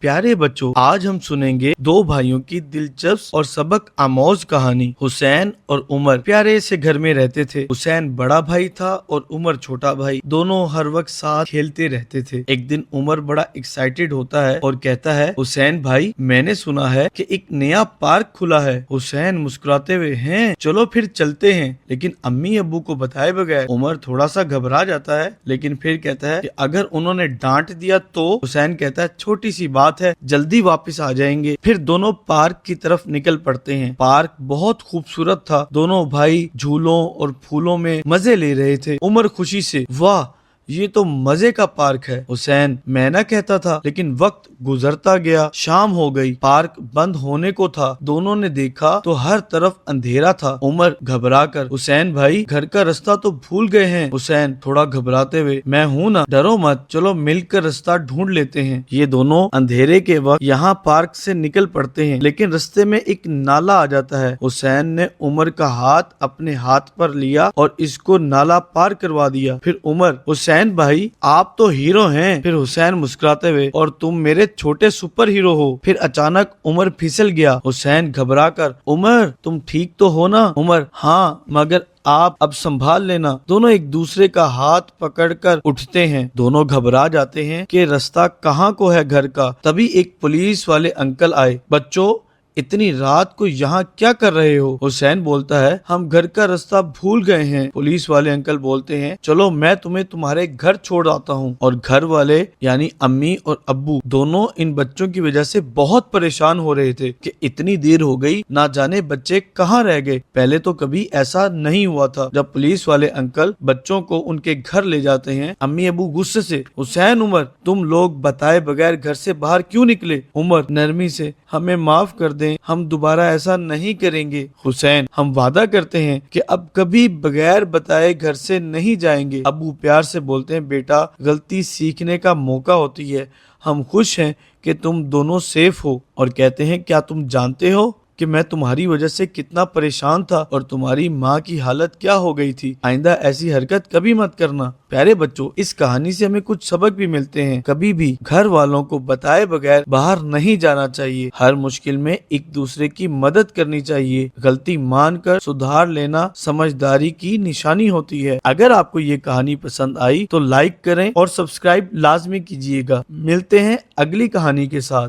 प्यारे बच्चों, आज हम सुनेंगे दो भाइयों की दिलचस्प और सबक आमोज कहानी। हुसैन और उमर प्यारे से घर में रहते थे। हुसैन बड़ा भाई था और उमर छोटा भाई। दोनों हर वक्त साथ खेलते रहते थे। एक दिन उमर बड़ा एक्साइटेड होता है और कहता है, हुसैन भाई, मैंने सुना है कि एक नया पार्क खुला है। हुसैन मुस्कुराते हुए, हैं, चलो फिर चलते हैं। लेकिन अम्मी अब्बू को बताए बगैर उमर थोड़ा सा घबरा जाता है, लेकिन फिर कहता है कि अगर उन्होंने डांट दिया तो। हुसैन कहता है, छोटी सी बात है, जल्दी वापस आ जाएंगे। फिर दोनों पार्क की तरफ निकल पड़ते हैं। पार्क बहुत खूबसूरत था। दोनों भाई झूलों और फूलों में मजे ले रहे थे। उमर खुशी से, वाह, ये तो मजे का पार्क है। हुसैन, मैं ना कहता था। लेकिन वक्त गुजरता गया, शाम हो गई, पार्क बंद होने को था। दोनों ने देखा तो हर तरफ अंधेरा था। उमर घबरा कर, हुसैन भाई, घर का रास्ता तो भूल गए हैं। हुसैन थोड़ा घबराते हुए, मैं हूँ ना, डरो मत, चलो मिलकर रास्ता ढूंढ लेते हैं। ये दोनों अंधेरे के वक्त यहाँ पार्क से निकल पड़ते हैं, लेकिन रास्ते में एक नाला आ जाता है। हुसैन ने उमर का हाथ अपने हाथ पर लिया और इसको नाला पार करवा दिया। फिर उमर, हुसैन भाई, आप तो हीरो हैं। फिर हुसैन मुस्कुराते हुए, और तुम मेरे छोटे सुपर हीरो हो। फिर अचानक उमर फिसल गया। हुसैन घबरा कर, उमर, तुम ठीक तो हो ना? उमर, हाँ, मगर आप अब संभाल लेना। दोनों एक दूसरे का हाथ पकड़कर उठते हैं। दोनों घबरा जाते हैं कि रास्ता कहाँ को है घर का। तभी एक पुलिस वाले अंकल आए। बच्चों, इतनी रात को यहाँ क्या कर रहे हो? हुसैन बोलता है, हम घर का रास्ता भूल गए हैं। पुलिस वाले अंकल बोलते हैं, चलो मैं तुम्हें तुम्हारे घर छोड़ आता हूँ। और घर वाले यानी अम्मी और अब्बू दोनों इन बच्चों की वजह से बहुत परेशान हो रहे थे कि इतनी देर हो गई, ना जाने बच्चे कहाँ रह गए। पहले तो कभी ऐसा नहीं हुआ था। जब पुलिस वाले अंकल बच्चों को उनके घर ले जाते हैं, अम्मी अब्बू गुस्से से, हुसैन, उमर, तुम लोग बताए बगैर घर से बाहर क्यों निकले? उमर नरमी से, हमें माफ कर दें, हम दोबारा ऐसा नहीं करेंगे। हुसैन, हम वादा करते हैं कि अब कभी बगैर बताए घर से नहीं जाएंगे। अब्बू प्यार से बोलते हैं, बेटा, गलती सीखने का मौका होती है। हम खुश हैं कि तुम दोनों सेफ हो। और कहते हैं, क्या तुम जानते हो कि मैं तुम्हारी वजह से कितना परेशान था और तुम्हारी माँ की हालत क्या हो गई थी? आइंदा ऐसी हरकत कभी मत करना। प्यारे बच्चों, इस कहानी से हमें कुछ सबक भी मिलते हैं। कभी भी घर वालों को बताए बगैर बाहर नहीं जाना चाहिए। हर मुश्किल में एक दूसरे की मदद करनी चाहिए। गलती मानकर सुधार लेना समझदारी की निशानी होती है। अगर आपको ये कहानी पसंद आई तो लाइक करें और सब्सक्राइब लाजमी कीजिएगा। मिलते हैं अगली कहानी के साथ।